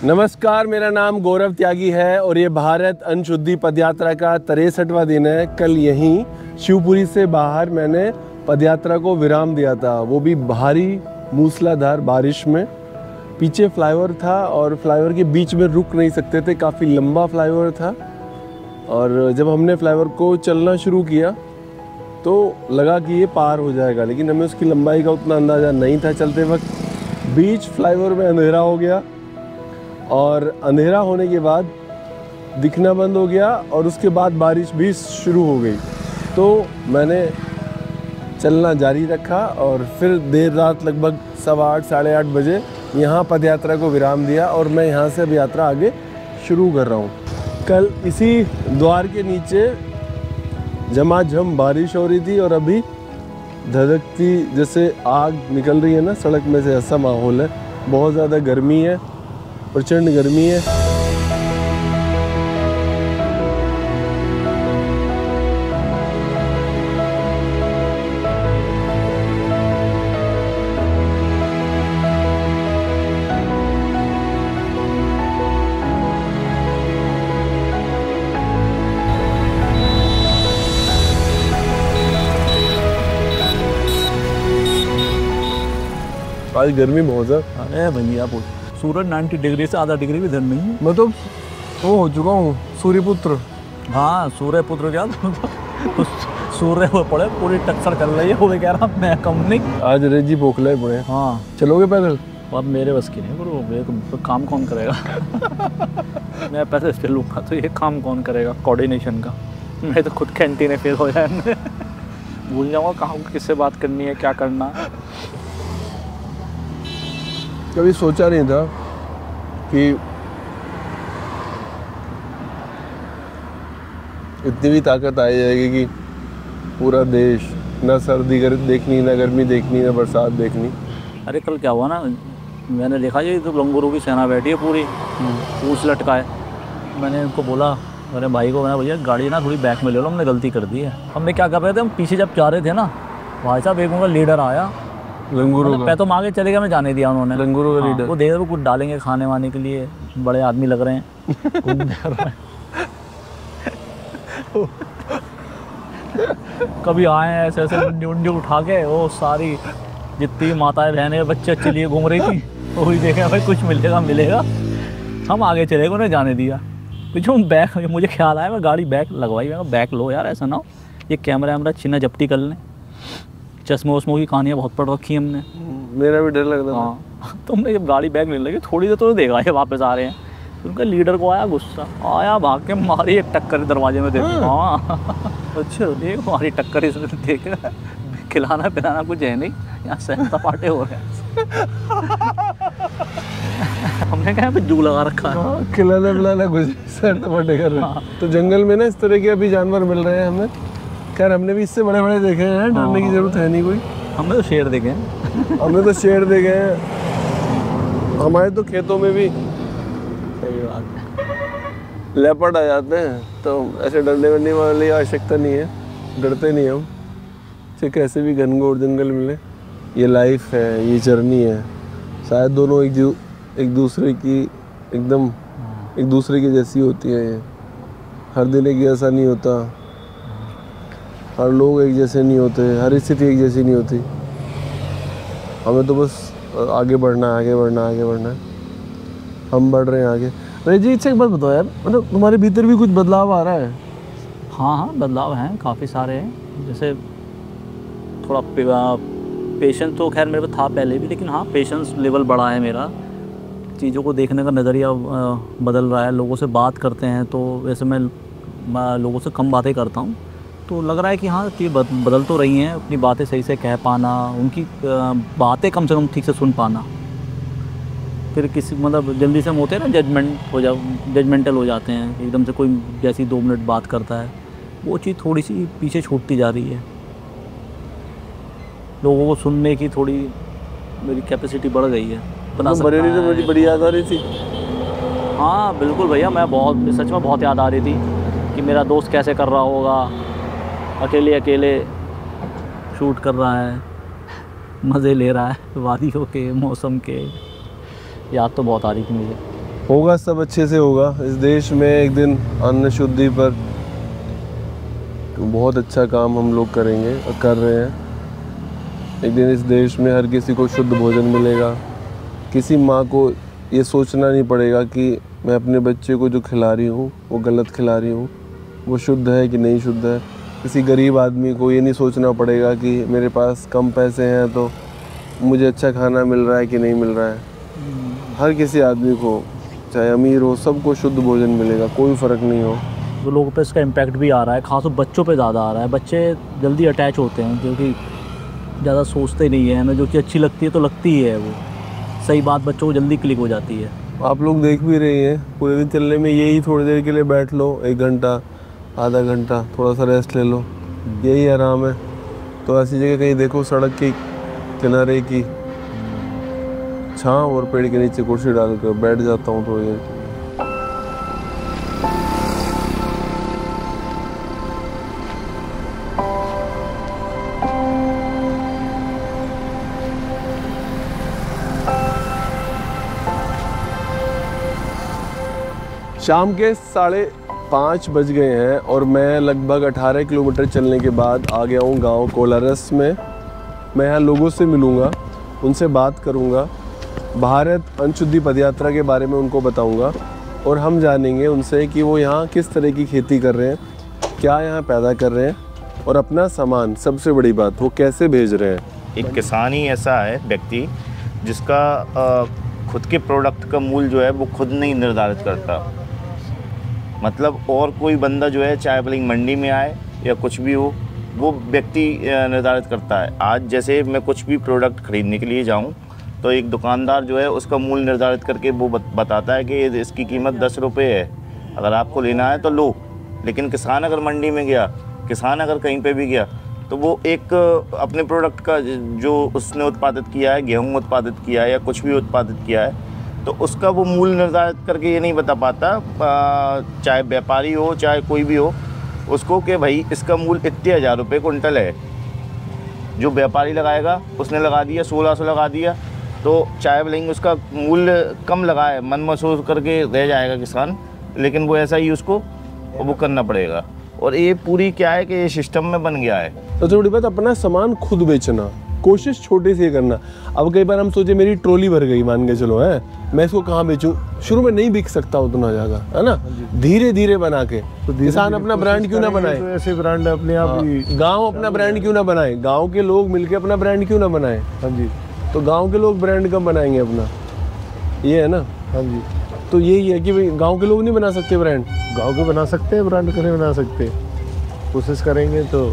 नमस्कार, मेरा नाम गौरव त्यागी है और ये भारत अंशुद्धि पदयात्रा का 63वां दिन है। कल यहीं शिवपुरी से बाहर मैंने पदयात्रा को विराम दिया था, वो भी भारी मूसलाधार बारिश में। पीछे फ्लाईओवर था और फ्लाईओवर के बीच में रुक नहीं सकते थे, काफ़ी लंबा फ्लाईओवर था। और जब हमने फ्लाईओवर को चलना शुरू किया तो लगा कि ये पार हो जाएगा, लेकिन हमें उसकी लंबाई का उतना अंदाज़ा नहीं था। चलते वक्त बीच फ्लाईओवर में अंधेरा हो गया और अंधेरा होने के बाद दिखना बंद हो गया और उसके बाद बारिश भी शुरू हो गई। तो मैंने चलना जारी रखा और फिर देर रात लगभग 8:15 साढ़े 8 बजे यहाँ पदयात्रा को विराम दिया और मैं यहाँ से अब यात्रा आगे शुरू कर रहा हूँ। कल इसी द्वार के नीचे झमाझम बारिश हो रही थी और अभी धधकती जैसे आग निकल रही है ना सड़क में से, ऐसा माहौल है। बहुत ज़्यादा गर्मी है, प्रचंड गर्मी है। आज गर्मी बहुत है। अरे भैया सूरज 90 डिग्री से आधा डिग्री भी इधर नहीं है। मैं तो वो हो चुका हूँ सूर्यपुत्र। हाँ सूर्यपुत्र क्या सूर्य वो पड़े पूरी टक्कर कर रही है, वो कह रहा मैं कम नहीं। आज रेजी पोखले पड़े। हाँ चलोगे पैदल? अब मेरे बस की नहीं गुरु, तो काम कौन करेगा मैं पैसे इससे लूँगा तो ये काम कौन करेगा कोऑर्डिनेशन का। मैं तो खुद कैंटीन फेल हो जाए भूल जाऊँगा कहाँ किससे बात करनी है, क्या करना। कभी सोचा नहीं था कि इतनी भी ताकत आ जाएगी कि पूरा देश ना सर्दी देखनी, ना गर्मी देखनी, ना बरसात देखनी। अरे कल क्या हुआ ना, मैंने देखा ये तो लंगूरों की सेना बैठी है पूरी, पूछ लटका है। मैंने उनको बोला, मेरे भाई को, मैंने भैया गाड़ी ना थोड़ी बैक में ले लो, हमने गलती कर दी है। हमने क्या कर रहे थे, हम पीछे जब जा रहे थे ना, भाई साहब एक उनका लीडर आया लंगूरों का, तो आगे चले गया, मैं जाने दिया उन्होंने। लंगूरों का लीडर वो देख रहे कुछ डालेंगे खाने वाने के लिए, बड़े आदमी लग रहे हैं कभी आए ऐसे ऐसे उंडी उठा के, वो सारी जितनी माताएं बहनें बच्चे अच्छे लिए घूम रही थी, वही देखे भाई कुछ मिलेगा। हम आगे चले गए, उन्हें जाने दिया। पीछे बैग, मुझे ख्याल आया, मैं गाड़ी बैग लगवाई, मैं बैग लो यार, ऐसा ना हो ये कैमरा वैमरा छीना झपटी कर लें। चश्मे वश्मों की कहानियाँ बहुत पढ़ रखी हमने। मेरा भी डर लगता था। हाँ तो हमने जब गाड़ी बैग लेने लगी थोड़ी देर तो देखा ये वापस आ रहे हैं, उनका लीडर को आया गुस्सा, आया भाग के मारी एक टक्कर दरवाजे में देखो। हाँ अच्छा एक मारी टक्कर इसमें देख, खिलाना पिलाना कुछ है नहीं, यहाँ सैर सपाटे हो रहे हैं हमने कहा जू लगा रखा है। खिलाना पिलाना कुछ सैर सपाटे कर रहे हैं। तो जंगल में ना इस तरह के अभी जानवर मिल रहे हैं हमें। खैर हमने भी इससे बड़े बड़े देखे हैं, डरने की जरूरत है नहीं कोई। हमने तो शेर देखे हैं हमने तो शेर देखे हैं, हमारे तो खेतों में भी सही बात है लेपर्ड आ जाते हैं, तो ऐसे डरने वरने वाली आवश्यकता नहीं है, डरते नहीं हम। चाहे कैसे भी घनघोर जंगल मिले, ये लाइफ है, ये जर्नी है। शायद दोनों एक दूसरे की एकदम एक दूसरे की जैसी होती है। ये हर दिन एक जैसा नहीं होता, हर लोग एक जैसे नहीं होते, हर स्थिति एक जैसी नहीं होती। हमें तो बस आगे बढ़ना है। हम बढ़ रहे हैं आगे। अरे जी एक बात बताओ यार, मतलब तुम्हारे भीतर भी कुछ बदलाव आ रहा है? हाँ बदलाव हैं, काफ़ी सारे हैं। जैसे थोड़ा पेशेंस तो खैर मेरे पे था पहले भी, लेकिन हाँ पेशेंस लेवल बढ़ा है मेरा। चीज़ों को देखने का नज़रिया बदल रहा है। लोगों से बात करते हैं तो वैसे मैं लोगों से कम बातें करता हूँ, तो लग रहा है कि हाँ चीज़ बदल तो रही हैं। अपनी बातें सही से कह पाना, उनकी बातें कम से कम ठीक से सुन पाना। फिर किसी मतलब जल्दी से हम होते हैं ना जजमेंटल हो जाते हैं, एकदम से कोई जैसी 2 मिनट बात करता है, वो चीज़ थोड़ी सी पीछे छूटती जा रही है। लोगों को सुनने की थोड़ी मेरी कैपेसिटी बढ़ गई है। बरेली तो मुझे बड़ी याद आ रही थी। हाँ बिल्कुल भैया, मैं सच में बहुत याद आ रही थी कि मेरा दोस्त कैसे कर रहा होगा, अकेले शूट कर रहा है, मज़े ले रहा है वादियों के, मौसम के। याद तो बहुत आ रही थी मुझे। होगा, सब अच्छे से होगा। इस देश में एक दिन अन्न शुद्धि पर बहुत अच्छा काम हम लोग करेंगे और कर रहे हैं। एक दिन इस देश में हर किसी को शुद्ध भोजन मिलेगा। किसी माँ को ये सोचना नहीं पड़ेगा कि मैं अपने बच्चे को जो खिला रही हूँ वो गलत खिला रही हूँ, वो शुद्ध है कि नहीं शुद्ध है। किसी गरीब आदमी को ये नहीं सोचना पड़ेगा कि मेरे पास कम पैसे हैं तो मुझे अच्छा खाना मिल रहा है कि नहीं मिल रहा है। हर किसी आदमी को, चाहे अमीर हो, सबको शुद्ध भोजन मिलेगा, कोई फ़र्क नहीं हो। तो लोगों पे इसका इम्पैक्ट भी आ रहा है, खासतौर बच्चों पे ज़्यादा आ रहा है। बच्चे जल्दी अटैच होते हैं क्योंकि ज़्यादा सोचते नहीं है, हमें जो चीज़ अच्छी लगती है तो लगती ही है, वो सही बात बच्चों को जल्दी क्लिक हो जाती है। आप लोग देख भी रही हैं, पूरे दिन चलने में यही थोड़ी देर के लिए बैठ लो, 1 घंटा आधा घंटा थोड़ा सा रेस्ट ले लो, यही आराम है। तो ऐसी जगह कहीं देखो, सड़क के किनारे की छाँव और पेड़ के नीचे कुर्सी डालकर बैठ जाता हूँ थोड़ी देर। शाम के 5:30 बज गए हैं और मैं लगभग 18 किलोमीटर चलने के बाद आ गया हूँ गांव कोलारस में। मैं यहाँ लोगों से मिलूँगा, उनसे बात करूँगा, भारत अन्न शुद्धि पदयात्रा के बारे में उनको बताऊँगा और हम जानेंगे उनसे कि वो यहाँ किस तरह की खेती कर रहे हैं, क्या यहाँ पैदा कर रहे हैं और अपना सामान, सबसे बड़ी बात, वो कैसे भेज रहे हैं। एक किसान ही ऐसा है व्यक्ति जिसका खुद के प्रोडक्ट का मूल्य जो है वो खुद नहीं निर्धारित करता। मतलब और कोई बंदा जो है, चाहे भले मंडी में आए या कुछ भी हो, वो व्यक्ति निर्धारित करता है। आज जैसे मैं कुछ भी प्रोडक्ट खरीदने के लिए जाऊं तो एक दुकानदार जो है उसका मूल्य निर्धारित करके वो बताता है कि इसकी कीमत 10 रुपये है, अगर आपको लेना है तो लो। लेकिन किसान अगर मंडी में गया, किसान अगर कहीं पे भी गया, तो वो एक अपने प्रोडक्ट का जो उसने उत्पादित किया है, गेहूँ उत्पादित किया है या कुछ भी उत्पादित किया है, तो उसका वो मूल्य निर्धारित करके ये नहीं बता पाता, चाहे व्यापारी हो चाहे कोई भी हो उसको, कि भाई इसका मूल्य इतने 1000 रुपये कुंटल है। जो व्यापारी लगाएगा उसने लगा दिया 1600 लगा दिया, तो चाहे भले उसका मूल्य कम लगाए, मन महसूस करके रह जाएगा किसान, लेकिन वो ऐसा ही उसको वो करना पड़ेगा। और ये पूरी क्या है कि ये सिस्टम में बन गया है। सबसे बड़ी बात, अपना सामान खुद बेचना, कोशिश छोटे से करना। अब कई बार हम सोचे मेरी ट्रॉली भर गई, मान के चलो है, मैं इसको कहाँ बेचूं। शुरू में नहीं बिक सकता उतना ज़्यादा, है ना, धीरे धीरे बना के। तो किसान अपना ब्रांड क्यों ना बनाए, तो ऐसे ब्रांड अपने आप ही, गांव अपना ब्रांड क्यों ना बनाए, गांव के लोग मिलके अपना ब्रांड क्यों ना बनाए। हाँ जी, तो गांव के लोग ब्रांड कब बनाएंगे अपना, ये है ना। हाँ जी, तो यही है कि भाई गांव के लोग नहीं बना सकते ब्रांड, गाँव के बना सकते हैं ब्रांड, करें बना सकते, कोशिश करेंगे तो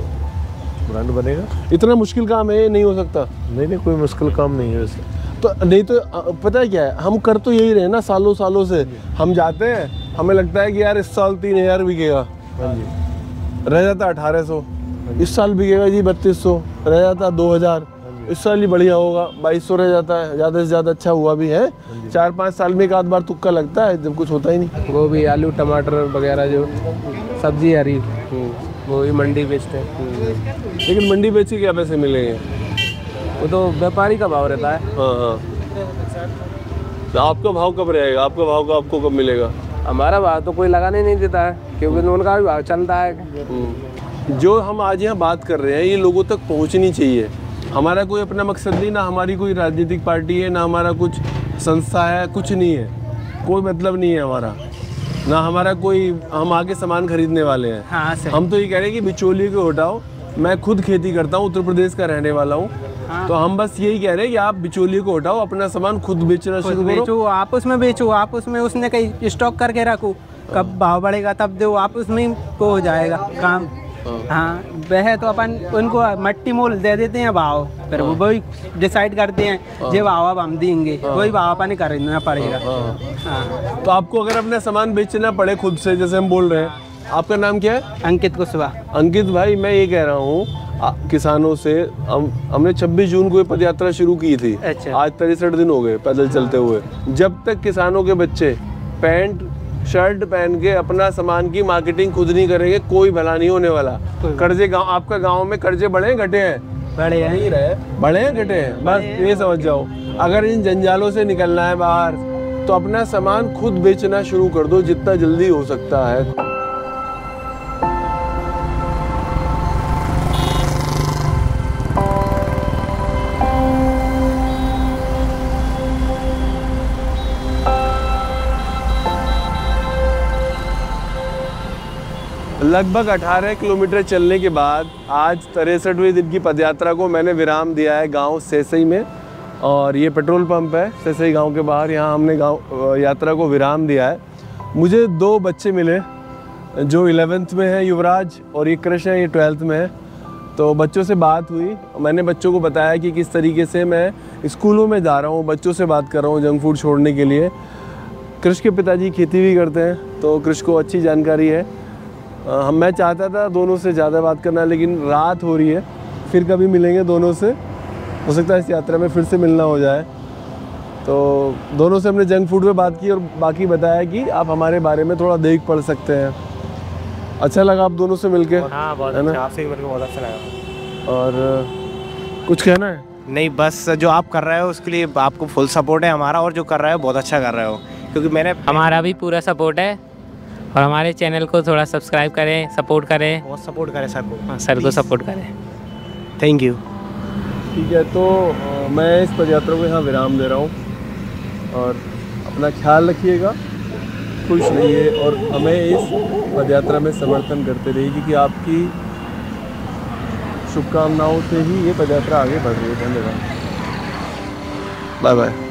ब्रांड बनेगा। इतना मुश्किल काम है, नहीं हो सकता। नहीं, कोई मुश्किल काम नहीं है वैसे। तो नहीं तो पता है क्या है, हम कर तो यही रहे ना सालों सालों से। हम जाते हैं, हमें लगता है कि यार इस साल 3000 बिकेगा, हाँ जी, रह जाता 1800, इस साल बिकेगा जी 3200, रह जाता 2000, इस साल ही बढ़िया होगा 2200 रह जाता है, ज़्यादा से ज़्यादा अच्छा हुआ भी है। 4-5 साल में एक आध बार तुक्का लगता है, जब कुछ होता ही नहीं। गोभी, आलू, टमाटर वगैरह जो सब्जी हरी वो ही मंडी बेचते हैं। लेकिन मंडी बेच के क्या पैसे मिलेंगे, वो तो व्यापारी का भाव रहता है। हाँ हाँ, तो आपका भाव कब रहेगा, आपका भाव का आपको कब मिलेगा। हमारा भाव तो कोई लगाने नहीं देता है क्योंकि उनका भी भाव चलता है। जो हम आज यहाँ बात कर रहे हैं ये लोगों तक पहुँचनी चाहिए। हमारा कोई अपना मकसद नहीं, ना हमारी कोई राजनीतिक पार्टी है, ना हमारा कुछ संस्था है, कुछ नहीं है, कोई मतलब नहीं है हमारा, ना हमारा कोई, हम आके सामान खरीदने वाले हैं। हाँ, हम तो ये कह रहे हैं कि बिचौलिए को हटाओ। मैं खुद खेती करता हूँ, उत्तर प्रदेश का रहने वाला हूँ। हाँ। तो हम बस यही कह रहे हैं कि आप बिचौलिए को हटाओ, अपना सामान खुद बेचना शुरू करो। आप उसमें बेचो, आप उसमें उसने कहीं स्टॉक करके रखो, कब भाव बढ़ेगा तब दो, आप उसमें वो हो जाएगा काम। हाँ, वह तो अपन उनको मट्टी मोल दे देते हैं भाव, फिर वो वही डिसाइड करते हैं जो भाव अब हम देंगे वही भाव अपन खरीदना पड़ेगा। हाँ। तो आपको अगर अपना सामान बेचना पड़े खुद से, जैसे हम बोल रहे हैं, आपका नाम क्या है? अंकित कुशवाहा। अंकित भाई, मैं ये कह रहा हूँ किसानों से, हमने 26 जून को ये पदयात्रा शुरू की थी। अच्छा। आज 63 दिन हो गए पैदल चलते हुए। जब तक किसानों के बच्चे पैंट शर्ट पहन के अपना सामान की मार्केटिंग खुद नहीं करेंगे, कोई भला नहीं होने वाला। कर्जे आपका गांव में कर्जे बढ़े घटे हैं? बड़े हैं ही रहे, बढ़े हैं घटे हैं, बस ये समझ जाओ। अगर इन जंजालों से निकलना है बाहर तो अपना सामान खुद बेचना शुरू कर दो जितना जल्दी हो सकता है। लगभग 18 किलोमीटर चलने के बाद आज 63वें दिन की पदयात्रा को मैंने विराम दिया है गांव सेसई में। और ये पेट्रोल पंप है सेसई गांव के बाहर, यहाँ हमने गांव यात्रा को विराम दिया है। मुझे 2 बच्चे मिले जो 11th में है, युवराज, और ये कृष्ण है, ये 12th में है। तो बच्चों से बात हुई, मैंने बच्चों को बताया कि किस तरीके से मैं स्कूलों में जा रहा हूँ, बच्चों से बात कर रहा हूँ जंक फूड छोड़ने के लिए। कृष्ण के पिताजी खेती भी करते हैं तो कृष्ण को अच्छी जानकारी है। मैं चाहता था दोनों से ज़्यादा बात करना, लेकिन रात हो रही है, फिर कभी मिलेंगे दोनों से, हो सकता है इस यात्रा में फिर से मिलना हो जाए। तो दोनों से हमने जंक फूड पे बात की और बाकी बताया कि आप हमारे बारे में थोड़ा देख पढ़ सकते हैं। अच्छा लगा आप दोनों से मिलके? हाँ बहुत अच्छा, आपसे भी मिलकर बहुत अच्छा लगा। और कुछ कहना है? नहीं, बस जो आप कर रहे हो उसके लिए आपको फुल सपोर्ट है हमारा, और जो कर रहे हो बहुत अच्छा कर रहे हो, क्योंकि मैंने हमारा भी पूरा सपोर्ट है। और हमारे चैनल को थोड़ा सब्सक्राइब करें, सपोर्ट करें, बहुत सपोर्ट करें सर को। हाँ, सर को सपोर्ट करें। Thank you. ठीक है, तो मैं इस पदयात्रा को यहाँ विराम दे रहा हूँ और अपना ख्याल रखिएगा, खुश रहिए और हमें इस पदयात्रा में समर्थन करते रहिए, क्योंकि आपकी शुभकामनाओं से ही ये पदयात्रा आगे बढ़ रही है। धन्यवाद, बाय बाय।